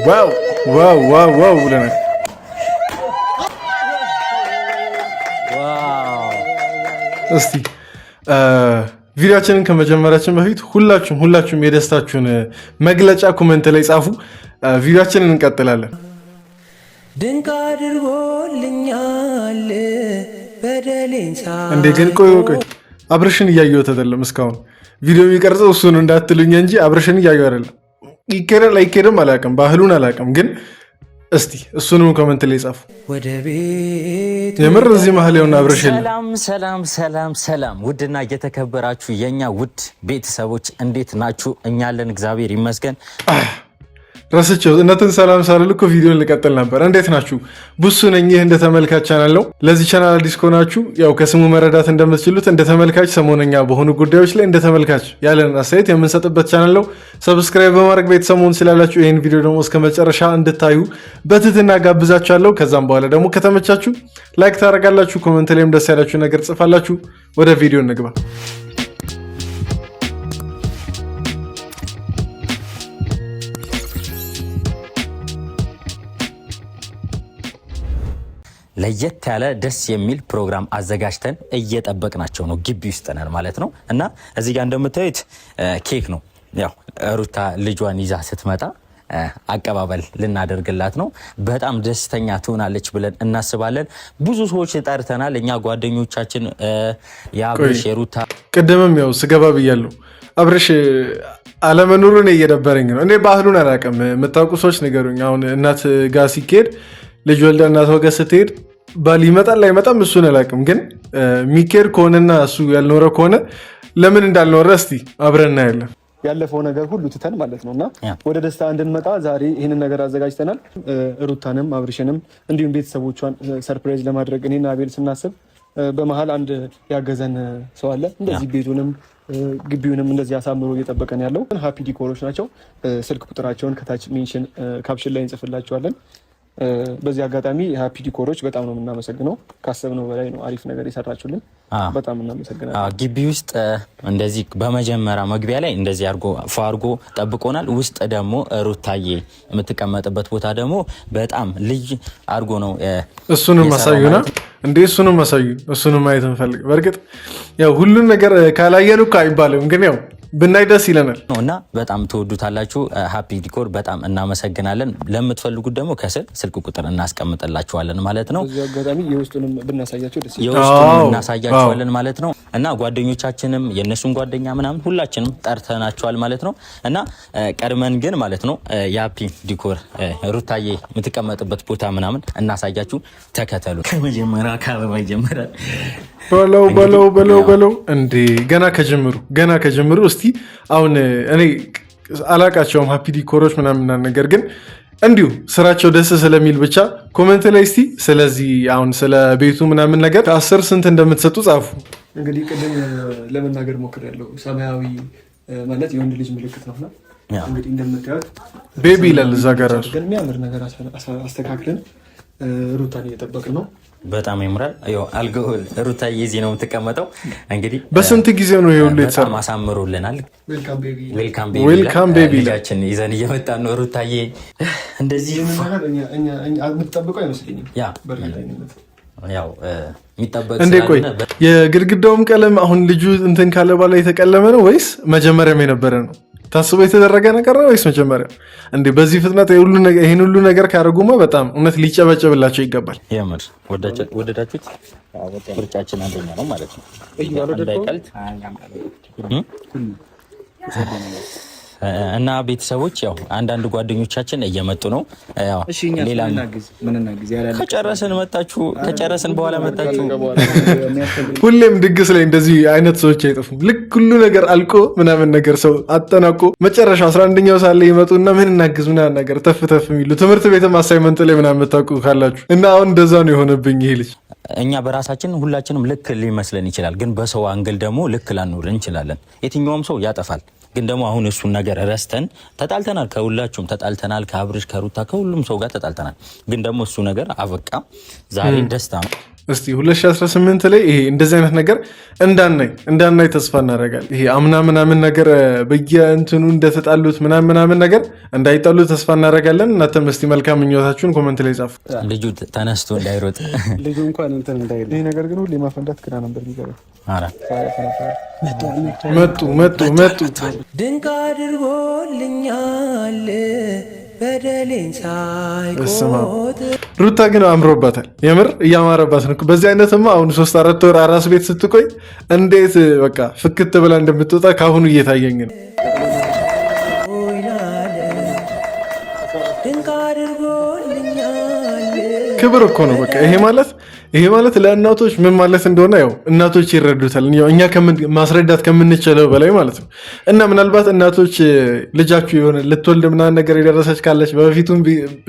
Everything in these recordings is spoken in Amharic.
ዋው ዋው ዋው ዋው ብለናል። እስቲ ቪዲዮአችንን ከመጀመራችን በፊት ሁላችሁም የደስታችሁን መግለጫ ኮሜንት ላይ ጻፉ። ቪዲዮአችንን እንቀጥላለን። ድንቅ አድርጎልኛል በደሌን እንዴ ግን ቆይ አብርሽን እያየሁት አይደለም እስካሁን ቪዲዮ የሚቀርጸው እሱ ነው እንዳትሉኝ እንጂ አብርሽን እያየሁ አይደለም። ይከረል አይከረም አላውቅም፣ ባህሉን አላውቅም። ግን እስቲ እሱንም ኮሜንት ላይ ጻፉ። ወደ ቤት የምር እዚህ መሀል የሆነ አብርሽ ሰላም ውድና እየተከበራችሁ የኛ ውድ ቤተሰቦች እንዴት ናችሁ? እኛ አለን እግዚአብሔር ይመስገን። ረስቼው እናንተን ሰላም ሳልል እኮ ቪዲዮን ልቀጥል ነበር። እንዴት ናችሁ? ቡሱ ነኝ። ይህ እንደ ተመልካች ቻናል ነው። ለዚህ ቻናል አዲስ ከሆናችሁ ያው ከስሙ መረዳት እንደምትችሉት እንደ ተመልካች ሰሞነኛ በሆኑ ጉዳዮች ላይ እንደ ተመልካች ያለን አስተያየት የምንሰጥበት ቻናል ነው። ሰብስክራይብ በማድረግ ቤተሰብ መሆን ስላላችሁ ይህን ቪዲዮ ደግሞ እስከ መጨረሻ እንድታዩ በትህትና ጋብዛችኋለሁ። ከዛም በኋላ ደግሞ ከተመቻችሁ ላይክ ታደርጋላችሁ፣ ኮመንት ላይም ደስ ያላችሁ ነገር ጽፋላችሁ። ወደ ቪዲዮ እንግባ። ለየት ያለ ደስ የሚል ፕሮግራም አዘጋጅተን እየጠበቅናቸው ነው። ግቢ ውስጥ ነን ማለት ነው። እና እዚህ ጋር እንደምታዩት ኬክ ነው። ያው ሩታ ልጇን ይዛ ስትመጣ አቀባበል ልናደርግላት ነው። በጣም ደስተኛ ትሆናለች ብለን እናስባለን። ብዙ ሰዎች ጠርተናል። እኛ ጓደኞቻችን የአብርሽ የሩታ ቅድምም ያው ስገባ ብያለሁ። አብርሽ አለመኖሩን እየደበረኝ ነው። እኔ ባህሉን አላውቅም። የምታውቁ ሰዎች ንገሩኝ። አሁን እናት ጋር ሲካሄድ ልጅ ወልዳ እናት ወገ ስትሄድ ባል ይመጣል አይመጣም እሱን አላውቅም። ግን ሚካሄድ ከሆነና እሱ ያልኖረ ከሆነ ለምን እንዳልኖረ እስቲ አብረን እናያለን። ያለፈው ነገር ሁሉ ትተን ማለት ነው እና ወደ ደስታ እንድንመጣ ዛሬ ይህንን ነገር አዘጋጅተናል። ሩታንም አብርሽንም እንዲሁም ቤተሰቦቿን ሰርፕራይዝ ለማድረግ እኔና አቤል ስናስብ በመሀል አንድ ያገዘን ሰው አለ። እንደዚህ ቤቱንም ግቢውንም እንደዚህ አሳምሮ እየጠበቀን ያለው ሃፒ ዲኮሮች ናቸው። ስልክ ቁጥራቸውን ከታች ሜንሽን ካፕሽን ላይ እንጽፍላቸዋለን። በዚህ አጋጣሚ ሃፒ ዲኮሮች በጣም ነው የምናመሰግነው። ካሰብነው በላይ ነው አሪፍ ነገር የሰራችሁልን። በጣም እናመሰግናለን። ግቢ ውስጥ እንደዚህ በመጀመሪያ መግቢያ ላይ እንደዚህ አርጎ ጠብቆናል። ውስጥ ደግሞ ሩታዬ የምትቀመጥበት ቦታ ደግሞ በጣም ልጅ አርጎ ነው። እሱንም አሳዩና እንዴ እሱንም አሳዩ። እሱንም ማየት እንፈልግ። በእርግጥ ያው ሁሉን ነገር ካላየን እኮ አይባልም፣ ግን ያው ብናይ ደስ ይለናል እና በጣም ትወዱታላችሁ። ሃፒ ዲኮር በጣም እናመሰግናለን። ለምትፈልጉት ደግሞ ከስር ስልክ ቁጥር እናስቀምጥላችኋለን ማለት ነው። በዚህ አጋጣሚ የውስጡንም ብናሳያቸው ደስ እናሳያችኋለን ማለት ነው። እና ጓደኞቻችንም የእነሱን ጓደኛ ምናምን ሁላችንም ጠርተናቸዋል ማለት ነው። እና ቀድመን ግን ማለት ነው የሃፒ ዲኮር ሩታዬ የምትቀመጥበት ቦታ ምናምን እናሳያችሁ። ተከተሉ። ከመጀመሪያ ከአበባ ይጀምራል። በለው እንዴ ገና ከጀምሩ እስቲ አሁን እኔ አላቃቸውም ሃፒ ዲኮሮች ምናምን ነገር ግን እንዲሁ ስራቸው ደስ ስለሚል ብቻ ኮሜንት ላይ እስቲ ስለዚህ አሁን ስለ ቤቱ ምናምን ነገር ከ10 ስንት እንደምትሰጡ ጻፉ። እንግዲህ ቅድም ለመናገር ሞክሬያለሁ። ሰማያዊ ማለት የወንድ ልጅ ምልክት ነውና እንግዲህ እንደምታዩት ቤቢ ይላል እዛ ጋር ራሱ ግን የሚያምር ነገር አስተካክለን ሩታን እየጠበቅን ነው። በጣም ያምራል። ያው አልኮል ሩታዬ እዚህ ነው የምትቀመጠው። እንግዲህ በስንት ጊዜ ነው ይሁን ለተሰራ ማሳምሩልናል። ዌልካም ቤቢ ልጃችን ይዘን እየመጣን ነው። ሩታዬ እንደዚህ እኛ የምትጠብቀው አይመስለኝም። ያው የሚጠበቅ እንዴ ቆይ የግድግዳውም ቀለም አሁን ልጁ እንትን ካለ በኋላ የተቀለመ ነው ወይስ መጀመሪያም የነበረ ነው? ታስቦ የተደረገ ነገር ነው ወይስ መጀመሪያ? እንዴ በዚህ ፍጥነት ይሄን ሁሉ ነገር ካደረጉማ በጣም እውነት ሊጨበጨብላቸው ይገባል። የምር ወደዳችሁት? ምርጫችን አንደኛ ነው ማለት ነው። እንዳይቀልጥ እና ቤተሰቦች ያው አንዳንድ ጓደኞቻችን እየመጡ ነው። ሌላ ከጨረስን በኋላ መጣችሁ። ሁሌም ድግስ ላይ እንደዚህ አይነት ሰዎች አይጠፉም። ልክ ሁሉ ነገር አልቆ ምናምን ነገር ሰው አጠናቆ መጨረሻው 11ኛው ሳለ ይመጡና ምን እናግዝ ምናምን ነገር ተፍ የሚሉ ትምህርት ቤትም አሳይመንት ላይ ምናምን የምታውቁ ካላችሁ እና አሁን እንደዛ ነው የሆነብኝ ይሄ ልጅ። እኛ በራሳችን ሁላችንም ልክ ሊመስለን ይችላል፣ ግን በሰው አንግል ደግሞ ልክ ላንኖር እንችላለን። የትኛውም ሰው ያጠፋል። ግን ደግሞ አሁን እሱን ነገር ረስተን ተጣልተናል። ከሁላችሁም ተጣልተናል። ከአብርሽ ከሩታ ከሁሉም ሰው ጋር ተጣልተናል። ግን ደግሞ እሱ ነገር አበቃ። ዛሬ ደስታ ነው። እስቲ 2018 ላይ ይሄ እንደዚህ አይነት ነገር እንዳናይ ተስፋ እናደርጋለን። ይሄ አምና ምናምን ነገር በየእንትኑ እንደተጣሉት ምናምን ነገር እንዳይጣሉ ተስፋ እናደርጋለን። እናንተም እስቲ መልካም ምኞታችሁን ኮመንት ላይ ጻፉ። ልጁ ተነስቶ እንዳይሮጥ ልጁ እንኳን እንትን እንዳይል። ይሄ ነገር ግን ሁሌ ማፈንዳት ግራ ነበር የሚገርም። መጡ ድንቅ አድርጎልኛል በደሌን ሳይቆጥር። ሩታ ግን አምሮባታል፣ የምር እያማረባት ነው። በዚህ አይነትማ አሁን 3-4 ወር አራስ ቤት ስትቆይ እንዴት በቃ ፍክት ብላ እንደምትወጣ ከአሁኑ እየታየኝ ነው። ድንቅ አድርጎልኛል። ክብር እኮ ነው በቃ ይሄ ማለት ለእናቶች ምን ማለት እንደሆነ ያው እናቶች ይረዱታል፣ እኛ ማስረዳት ከምንችለው በላይ ማለት ነው። እና ምናልባት እናቶች ልጃችሁ የሆነ ልትወልድ ምናምን ነገር የደረሰች ካለች በፊቱም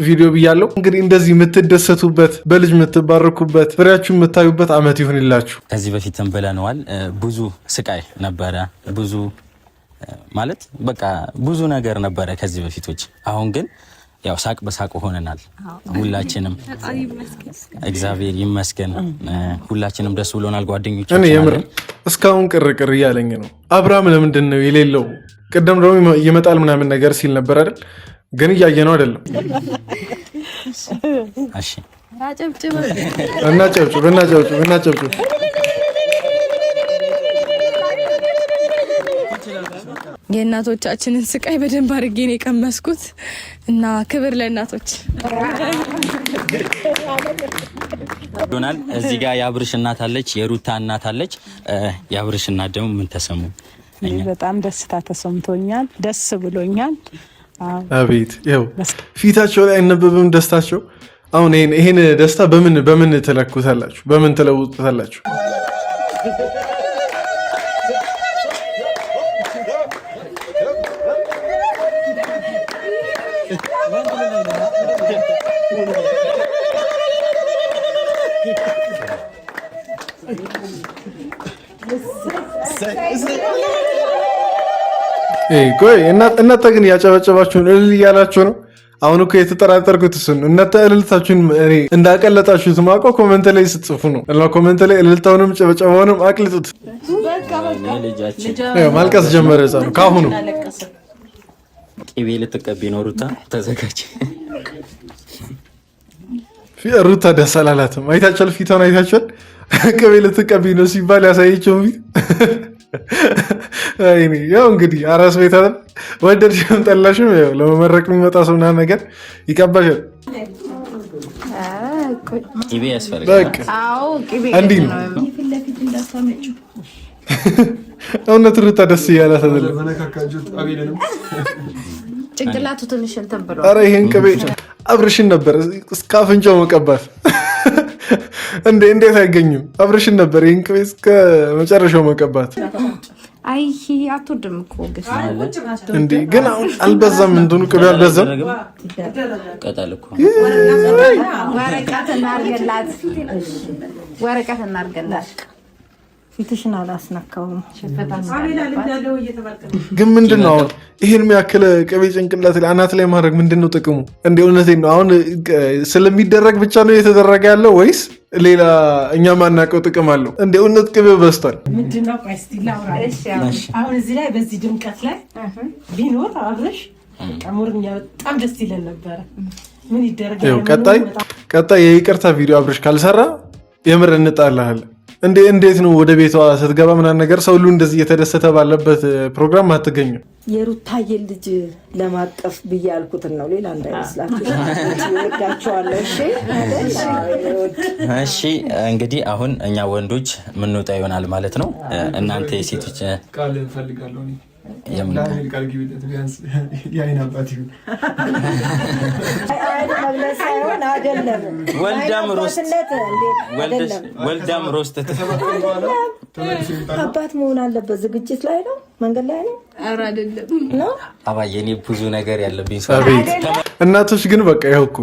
ቪዲዮ ብያለሁ። እንግዲህ እንደዚህ የምትደሰቱበት በልጅ የምትባረኩበት ፍሬያችሁ የምታዩበት አመት ይሁንላችሁ። ከዚህ በፊትም ብለነዋል። ብዙ ስቃይ ነበረ፣ ብዙ ማለት በቃ ብዙ ነገር ነበረ ከዚህ በፊቶች። አሁን ግን ያው ሳቅ በሳቅ ሆነናል ሁላችንም፣ እግዚአብሔር ይመስገን። ሁላችንም ደስ ብሎናል። ጓደኞች እኔ የምር እስካሁን ቅርቅር እያለኝ ነው። አብርሃም ለምንድን ነው የሌለው? ቅደም ደግሞ ይመጣል ምናምን ነገር ሲል ነበር አይደል? ግን እያየ ነው አይደለም? እሺ እናጨብጭብ። የእናቶቻችንን ስቃይ በደንብ አድርጌ ነው የቀመስኩት እና ክብር ለእናቶች ዶናል። እዚህ ጋር የአብርሽ እናት አለች፣ የሩታ እናት አለች። የአብርሽ እናት ደግሞ ምን ተሰሙ? በጣም ደስታ ተሰምቶኛል፣ ደስ ብሎኛል። አቤት ይኸው ፊታቸው ላይ አይነበብም ደስታቸው። አሁን ይሄን ደስታ በምን ትለኩታላችሁ? በምን ትለውጡታላችሁ? ቆይ እናንተ ግን ያጨበጨባችሁን እልል እያላችሁ ነው። አሁን እኮ የተጠራጠርኩት እሱን እናንተ እልልታችሁን እንዳቀለጣችሁት ማውቀው ኮመንት ላይ ስትጽፉ ነው። እና ኮመንት ላይ እልልታውንም ጨበጨባውንም አቅልጡት። ማልቀስ ጀመረ ሕፃኑ ካሁኑ። ቅቤ ልትቀቢ ነው ሩታ፣ ተዘጋጅ። ሩታ ደስ አላላትም። አይታችኋል? ፊቷን አይታችኋል? ቅቤ ልትቀቢ ነው ሲባል ያሳየችው ፊት። ያው እንግዲህ አራስ ቤት አይደል? ወደድሽም ጠላሽም ያው ለመመረቅ የሚመጣ ሰው ምናምን ነገር ይቀባሻል። ቅቤ ያስፈልጋል። እንዲህ ነው እውነት። ሩታ ደስ እያላት አይደለም? ጭንቅላቱ ትንሽ እንትን ብሎ ኧረ ይሄን ቅቤ አብርሽን ነበር እስከ አፍንጫው መቀባት። እንዴት አይገኝም? አብርሽን ነበር ይሄን ቅቤ እስከ መጨረሻው መቀባት። አይ አትወድም እኮ እንዴ! ግን አሁን አልበዛም? እንትኑ ቅቤ አልበዛም? ቀጠል እኮ ወረቀት እናርገላት። ፊትሽን አላስነካውም። ግን ምንድን ነው አሁን ይህን የሚያክል ቅቤ ጭንቅላት አናት ላይ ማድረግ ምንድን ነው ጥቅሙ? እንደ እውነቴን ነው። አሁን ስለሚደረግ ብቻ ነው እየተደረገ ያለው ወይስ ሌላ እኛ ማናውቀው ጥቅም አለው? እንደ እውነት ቅቤው በዝቷል። ምንድነው? ቆይ እስቲ ላውራ። አሁን እዚህ ላይ በዚህ ድምቀት ላይ ቢኖር አብርሽ አሞርኛ በጣም ደስ ይለን ነበረ። ምን ይደረጋል? ቀጣይ የይቅርታ ቪዲዮ አብርሽ ካልሰራ የምር እንጣላለን። እንዴት ነው ወደ ቤቷ ስትገባ ምናምን ነገር ሰው ሁሉ እንደዚህ እየተደሰተ ባለበት ፕሮግራም አትገኝም? የሩታዬን ልጅ ለማቀፍ ብዬ ያልኩትን ነው፣ ሌላ እንዳይመስላችሁ። ወዳቸዋለሁ። እሺ እንግዲህ አሁን እኛ ወንዶች ምንወጣ ይሆናል ማለት ነው። እናንተ የሴቶች ቃል እንፈልጋለሁ። ቃል ግቢለት ቢያንስ የአይን አባት ይሁን። ወልዳም ሮስት አባት መሆን አለበት። ዝግጅት ላይ ነው መንገድ ላይ ነው። ኧረ አይደለም ነው አባዬ እኔ ብዙ ነገር ያለብኝ ሰው አቤት እናቶች ግን በቃ ይኸው እኮ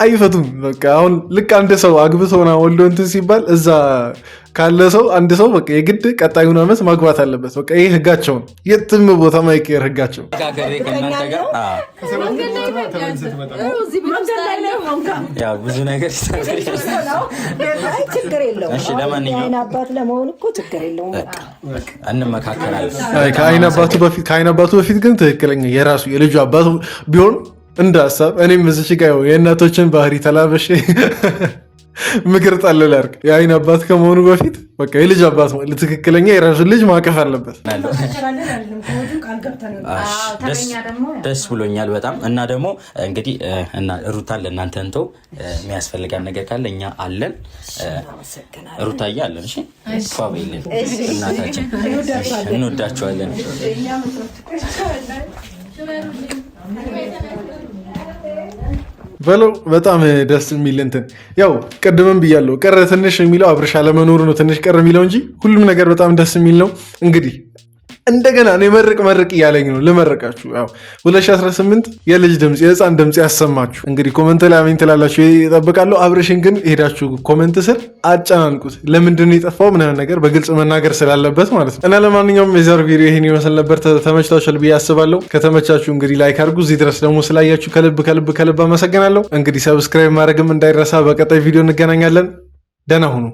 አይፈቱም። በቃ አሁን ልክ አንድ ሰው አግብቶና ወልዶ እንትን ሲባል እዛ ካለ ሰው አንድ ሰው በቃ የግድ ቀጣዩን ዓመት ማግባት አለበት። በቃ ይሄ ህጋቸው ነው፣ የትም ቦታ ማይቀር ህጋቸው። ያው ብዙ ነገር ችግር የለውም። የአይን አባት ለመሆን እኮ ችግር የለውም። በቃ እንመካከራለን። ከአይን አባቱ በፊት ግን ትክክለኛ የራሱ የልጁ አባቱ ቢሆን እንደ ሀሳብ እኔም እዚች ጋ የእናቶችን ባህሪ ተላበሽ ምክር ጣልል ያርግ። የአይን አባት ከመሆኑ በፊት በቃ የልጅ አባት ትክክለኛ የራሱን ልጅ ማቀፍ አለበት። ደስ ብሎኛል በጣም እና ደግሞ እንግዲህ ሩታን ለእናንተ እንተው የሚያስፈልጋን ነገር ካለ እኛ አለን። ሩታዬ አለን። እሺ ፋቤልን እናታችን እንወዳቸዋለን። በለው በጣም ደስ የሚል እንትን ያው ቅድምም ብያለሁ። ቅር ትንሽ የሚለው አብርሽ አለመኖሩ ነው ትንሽ ቅር የሚለው እንጂ ሁሉም ነገር በጣም ደስ የሚል ነው። እንግዲህ እንደገና እኔ መርቅ እያለኝ ነው ልመርቃችሁ። ያው 2018 የልጅ ድምፅ የህፃን ድምፅ ያሰማችሁ። እንግዲህ ኮመንት ላይ አሜን ትላላችሁ ይጠብቃለሁ። አብርሽን ግን ሄዳችሁ ኮመንት ስር አጨናንቁት። ለምንድን ነው የጠፋው ምናምን ነገር በግልጽ መናገር ስላለበት ማለት ነው። እና ለማንኛውም የዛሬው ቪዲዮ ይሄን ይመስል ነበር። ተመችቷችኋል ብዬ አስባለሁ። ከተመቻችሁ እንግዲህ ላይክ አድርጉ። እዚህ ድረስ ደግሞ ስላያችሁ ከልብ አመሰግናለሁ። እንግዲህ ሰብስክራይብ ማድረግም እንዳይረሳ። በቀጣይ ቪዲዮ እንገናኛለን። ደህና ሁኑ።